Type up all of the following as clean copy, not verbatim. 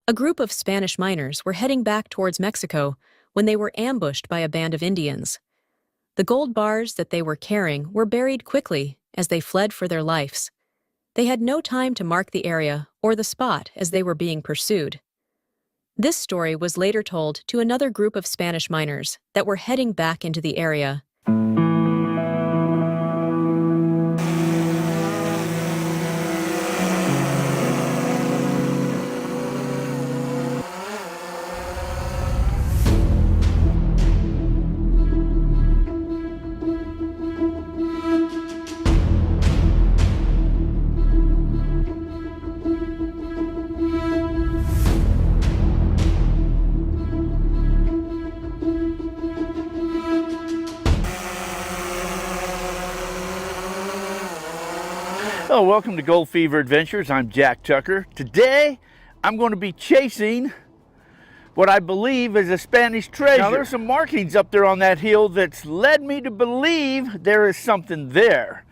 A group of Spanish miners were heading back towards Mexico when they were ambushed by a band of Indians. The gold bars that they were carrying were buried quickly as they fled for their lives. They had no time to mark the area or the spot as they were being pursued. This story was later told to another group of Spanish miners that were heading back into the area. Oh, welcome to Gold Fever Adventures. I'm Jack Tucker. Today, I'm going to be chasing what I believe is a Spanish treasure. Now, there's some markings up there on that hill that's led me to believe there is something there.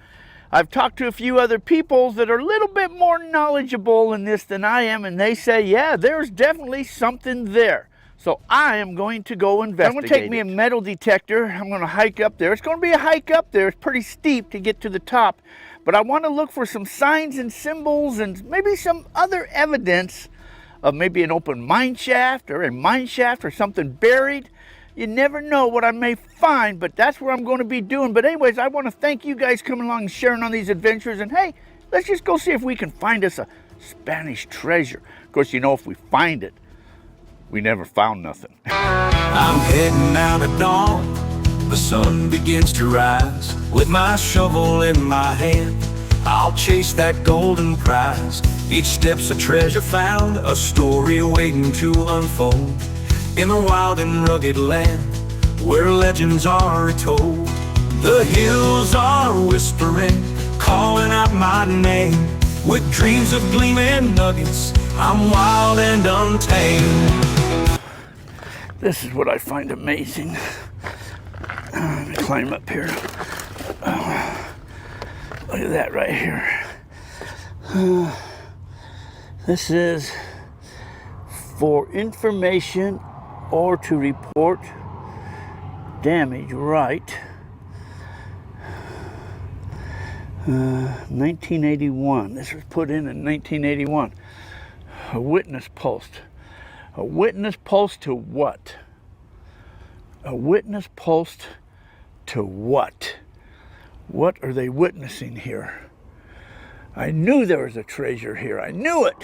I've talked to a few other people that are a little bit more knowledgeable in this than I am, and they say, yeah, there's definitely something there. So I am going to go investigate. I'm going to take me a metal detector. I'm going to hike up there. It's going to be a hike up there. It's pretty steep to get to the top. But I want to look for some signs and symbols and maybe some other evidence of maybe an open mine shaft or a mine shaft or something buried. You never know what I may find, but that's what I'm going to be doing. But anyways, I want to thank you guys coming along and sharing on these adventures. And hey, let's just go see if we can find us a Spanish treasure. Of course, you know, if we find it, we never found nothing. I'm heading out at dawn. The sun begins to rise. With my shovel in my hand, I'll chase that golden prize. Each step's a treasure found, a story waiting to unfold. In a wild and rugged land, where legends are retold. The hills are whispering, calling out my name. With dreams of gleaming nuggets, I'm wild and untamed. This is what I find amazing. Let me climb up here. Look at that right here. This is for information or to report damage, right? 1981. This was put in 1981. A witness post. A witness post to what? A witness post to what? What are they witnessing here? I knew there was a treasure here. I knew it.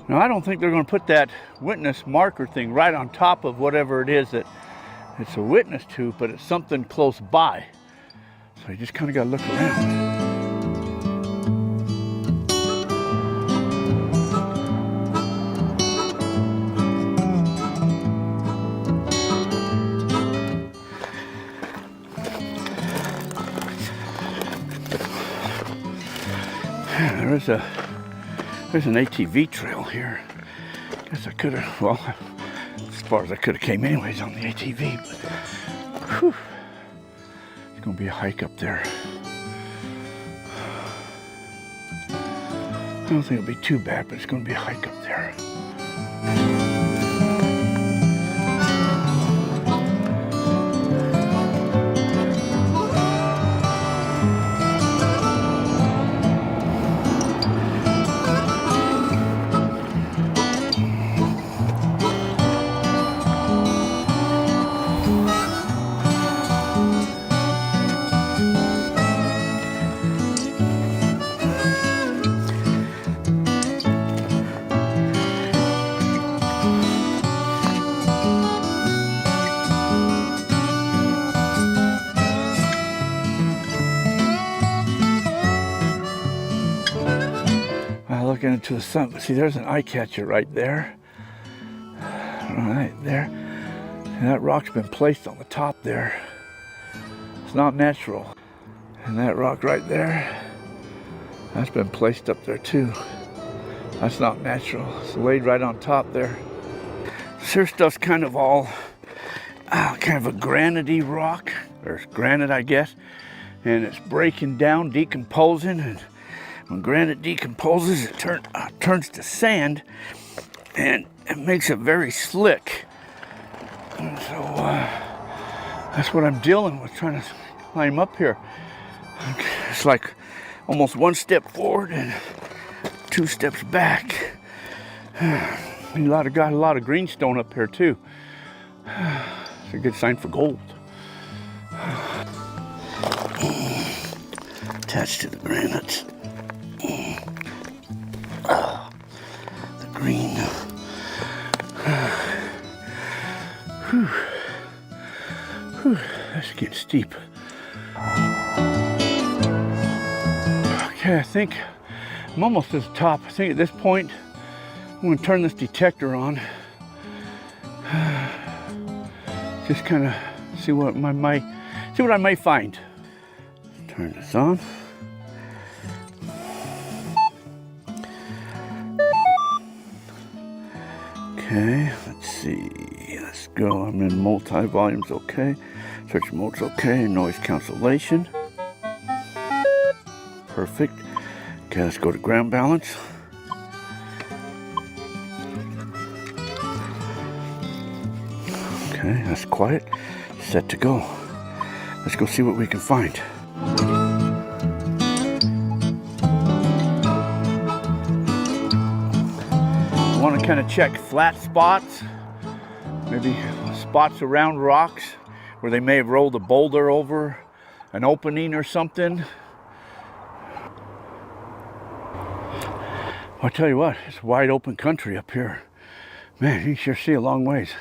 Now, I don't think they're going to put that witness marker thing right on top of whatever it is that it's a witness to, but it's something close by. So you just kind of got to look around. There's an ATV trail here. Guess I could have, well, as far as I could have came anyways on the ATV, but whew, it's gonna be a hike up there. I don't think it'll be too bad, but it's gonna be a hike up there. Looking into the sun, but see, there's an eye catcher right there. Right there. And that rock's been placed on the top there. It's not natural. And that rock right there, that's been placed up there too. That's not natural. It's laid right on top there. This stuff's kind of all kind of a granite-y rock, or granite, I guess, and it's breaking down, decomposing, and When granite decomposes, it turns to sand, and it makes it very slick. And so that's what I'm dealing with, trying to climb up here. It's like almost one step forward and 2 steps back. Got a lot of greenstone up here too. It's a good sign for gold. Attached to the granite. The green. That's getting steep. Okay, I think I'm almost to the top. I think at this point, I'm going to turn this detector on. Just kind of see what I might find. Turn this on. Okay, let's see. Let's go. I'm in multi-volumes, okay. Search mode's okay. Noise cancellation. Perfect. Okay, let's go to ground balance. Okay, that's quiet. Set to go. Let's go see what we can find. I want to kind of check flat spots, maybe spots around rocks where they may have rolled a boulder over an opening or something. I'll tell you what, it's wide open country up here. Man, you can sure see a long ways.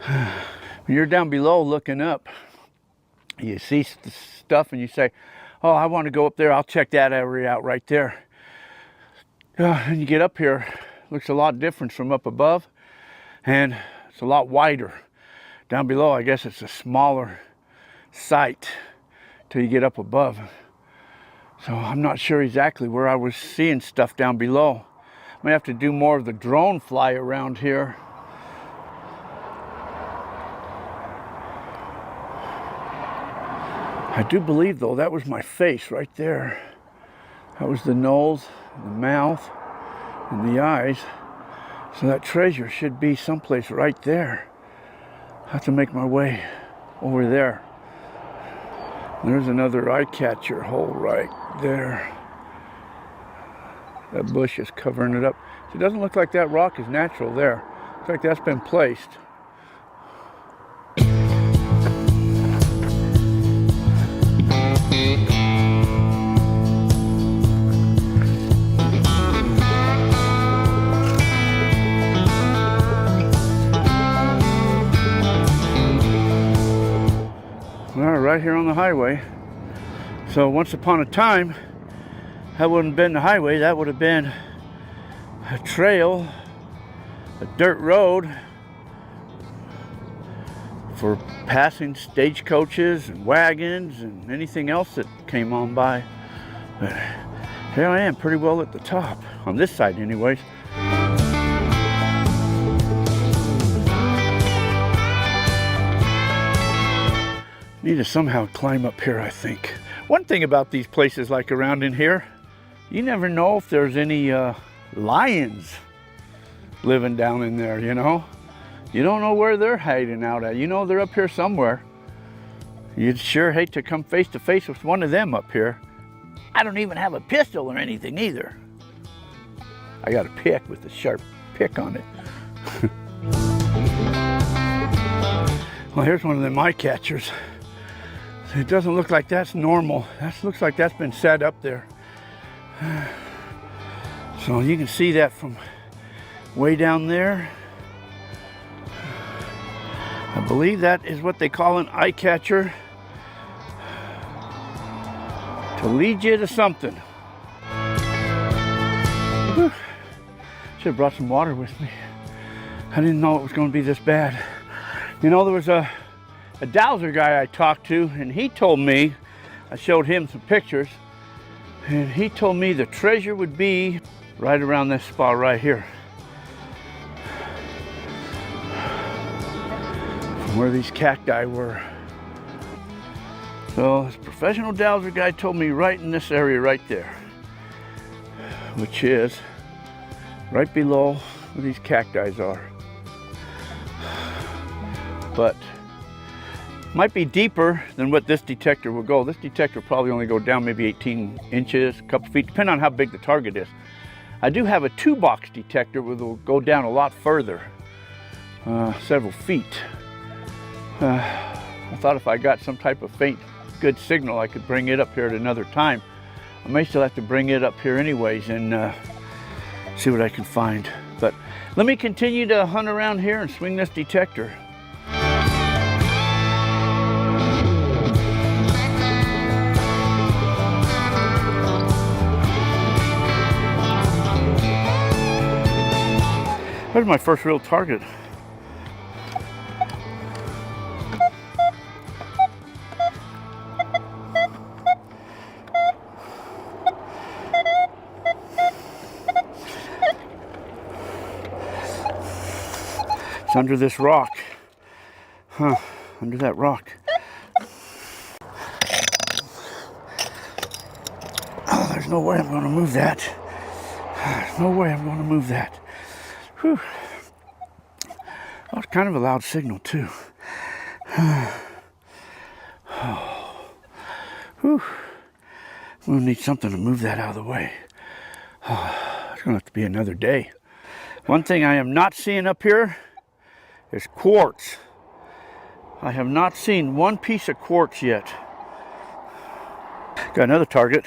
When you're down below looking up, you see stuff and you say, oh, I want to go up there, I'll check that area out right there. And you get up here, looks a lot different from up above, and it's a lot wider. Down below, I guess it's a smaller sight till you get up above. So I'm not sure exactly where I was seeing stuff down below. I may have to do more of the drone fly around here. I do believe, though, that was my face right there. That was the nose, the mouth, and the eyes. So that treasure should be someplace right there. I have to make my way over there. There's another eye catcher hole right there. That bush is covering it up. So it doesn't look like that rock is natural there. Looks like that's been placed. Right here on the highway. So once upon a time, that wouldn't have been the highway, that would have been a trail, a dirt road for passing stagecoaches and wagons and anything else that came on by. But here I am, pretty well at the top, on this side anyways. Need to somehow climb up here, I think. One thing about these places like around in here, you never know if there's any lions living down in there, you know? You don't know where they're hiding out at. You know they're up here somewhere. You'd sure hate to come face to face with one of them up here. I don't even have a pistol or anything either. I got a pick with a sharp pick on it. Well, here's one of them eye catchers. It doesn't look like that's normal. That looks like that's been set up there. So you can see that from way down there. I believe that is what they call an eye catcher, to lead you to something. Whew. Should have brought some water with me. I didn't know it was going to be this bad. You know, there was a dowser guy I talked to, and he told me, I showed him some pictures, and he told me the treasure would be right around this spot right here. From where these cacti were. So this professional dowser guy told me right in this area right there. which is right below where these cacti are. But might be deeper than what this detector will go. This detector will probably only go down maybe 18 inches, a couple feet, depending on how big the target is. I do have a 2-box detector where it'll go down a lot further, several feet. I thought if I got some type of faint good signal, I could bring it up here at another time. I may still have to bring it up here anyways and see what I can find. But let me continue to hunt around here and swing this detector. There's my first real target. It's under this rock. Under that rock. Oh, there's no way I'm going to move that. There's no way I'm going to move that. Whew. Oh, it's kind of a loud signal too. Oh. Whew. We'll need something to move that out of the way. Oh, it's going to have to be another day. One thing I am not seeing up here is quartz. I have not seen one piece of quartz yet. Got another target.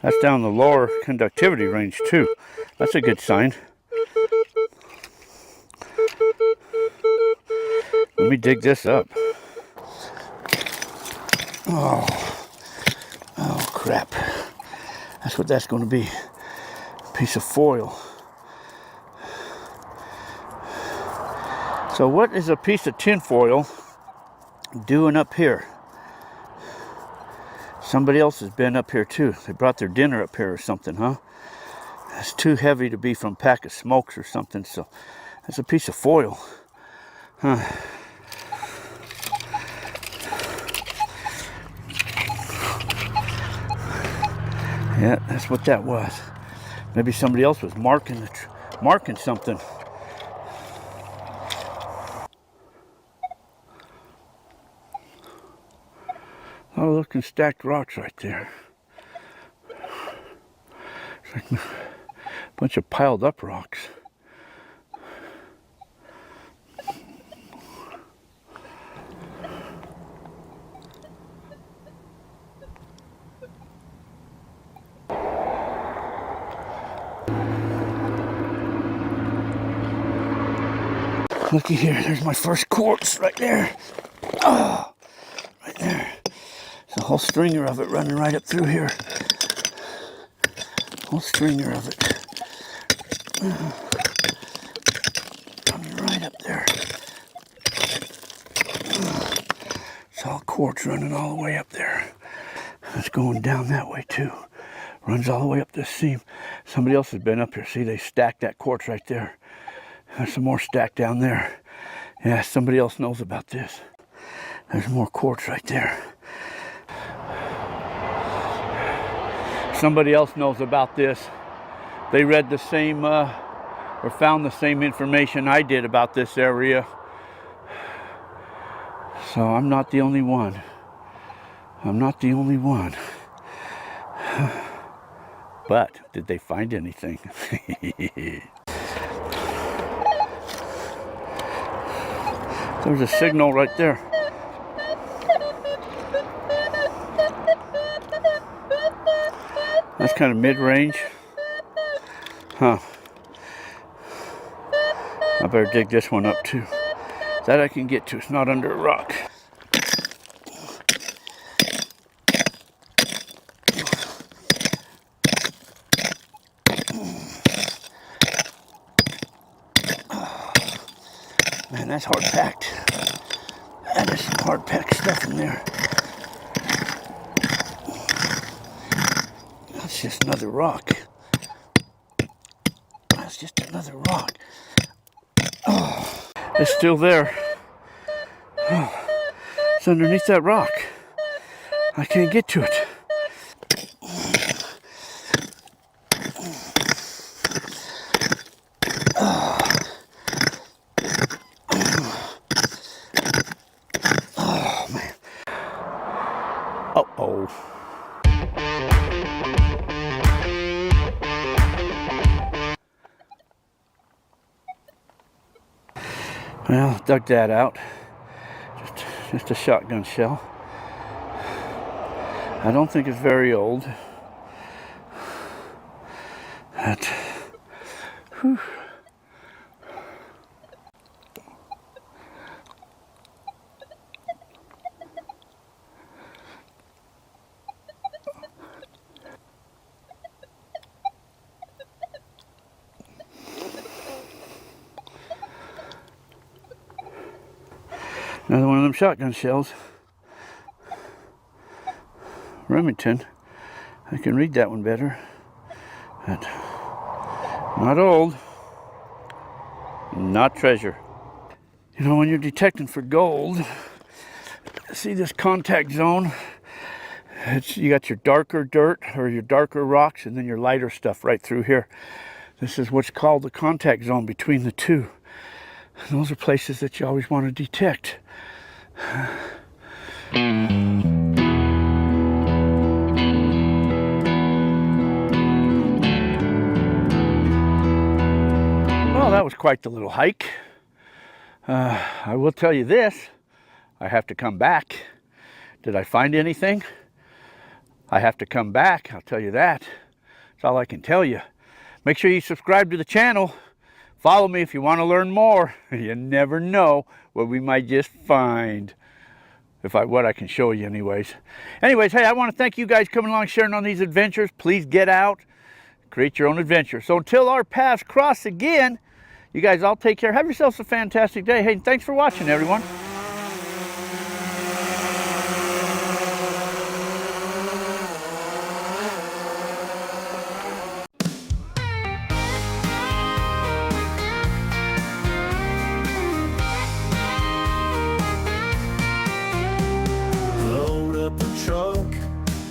That's down the lower conductivity range too. That's a good sign. Let me dig this up. Oh crap. That's what that's going to be. A piece of foil. So what is a piece of tin foil doing up here? Somebody else has been up here too. They brought their dinner up here or something, huh? It's too heavy to be from a pack of smokes or something, so that's a piece of foil. Huh. Yeah, that's what that was. Maybe somebody else was marking something. Oh, looking stacked rocks right there. It's like a bunch of piled up rocks. Looky here, there's my first quartz right there. Oh, right there. There's a whole stringer of it running right up through here. Whole stringer of it. Coming right up there. It's all quartz running all the way up there. It's going down that way too. Runs all the way up this seam. Somebody else has been up here. See, they stacked that quartz right there. There's some more stacked down there. Yeah, somebody else knows about this. There's more quartz right there. Somebody else knows about this. They read the same, or found the same information I did about this area. So I'm not the only one. I'm not the only one. But did they find anything? There's a signal right there. That's kind of mid-range. Huh. I better dig this one up too. That I can get to. It's not under a rock. Man, that's hard packed. That is some hard packed stuff in there. That's just another rock. That's just another rock. Oh, it's still there. Oh, it's underneath that rock. I can't get to it. Well, dug that out. Just a shotgun shell. I don't think it's very old. That. Whew. Another one of them shotgun shells. Remington. I can read that one better. But not old. Not treasure. You know, when you're detecting for gold, see this contact zone? You got your darker dirt or your darker rocks and then your lighter stuff right through here. This is what's called the contact zone between the two. And those are places that you always want to detect. Well, that was quite the little hike. I will tell you this, I have to come back. Did I find anything? I have to come back, I'll tell you that. That's all I can tell you. Make sure you subscribe to the channel. Follow me if you want to learn more. You never know what we might just find. What I can show you anyways. Anyways, hey, I want to thank you guys coming along, sharing on these adventures. Please get out, create your own adventure. So until our paths cross again, you guys all take care. Have yourselves a fantastic day. Hey, thanks for watching, everyone.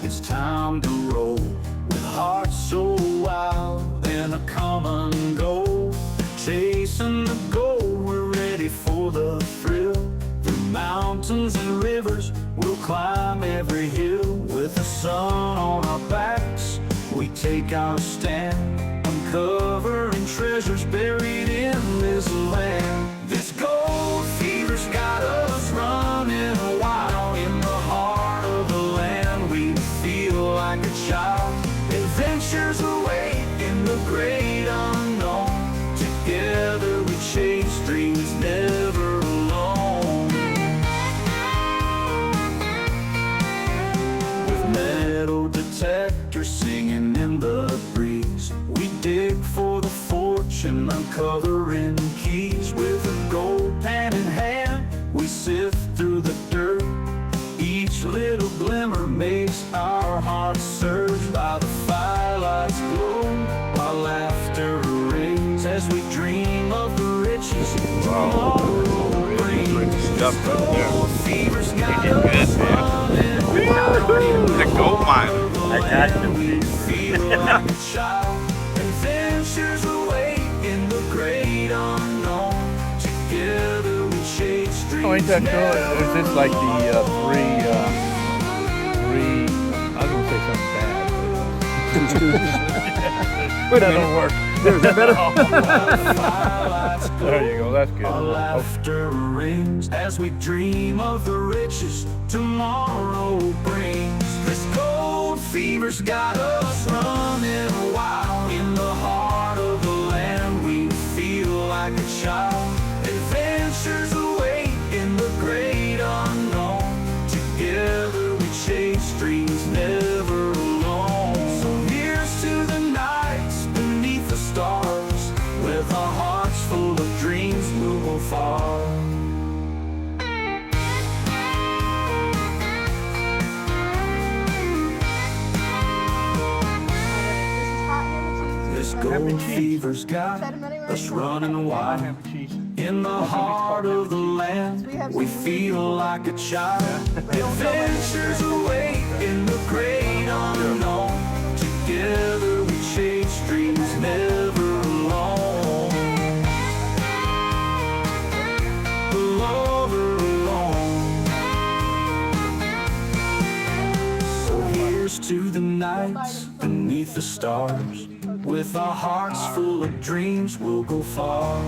It's time to roll with hearts so wild and a common goal. Chasing the goal, we're ready for the thrill. Through mountains and rivers, we'll climb every hill. With the sun on our backs, we take our stand, uncovering treasures buried in this land. This gold fever's got us running wild in the heart of the land. We feel like a child. Adventures await in the great unknown. Together we chase dreams never alone. With metal detectors singing in the breeze, we dig for the fortune, uncovering keys. With a gold pan in hand, we sift through the dirt. Each little glimmer makes our hearts surge. By the firelight's glow, our laughter rings as we dream of the riches tomorrow brings. Gold fever's got us running wild. The gold mine. I got you. Feel like a child. Adventures await in the great unknown. Together we chase dreams. Oh, ain't that cool? Is this like the I was gonna say something bad. But that don't work. Is that better? There you go, that's good. Our laughter rings as we dream of the riches tomorrow brings. This gold fever's got us running wild in the heart of the land. We feel like a child. Adventures await in the great unknown. Together we chase dreams never alone. So here's to the nights beneath the stars. With our hearts full of dreams, we'll go far. This gold fever's got us running wild in the heart of the land. We feel like a child. Adventures await in the great unknown. Together we chase dreams never alone. Alone. So here's to the nights beneath the stars. With our hearts full of dreams, we'll go far.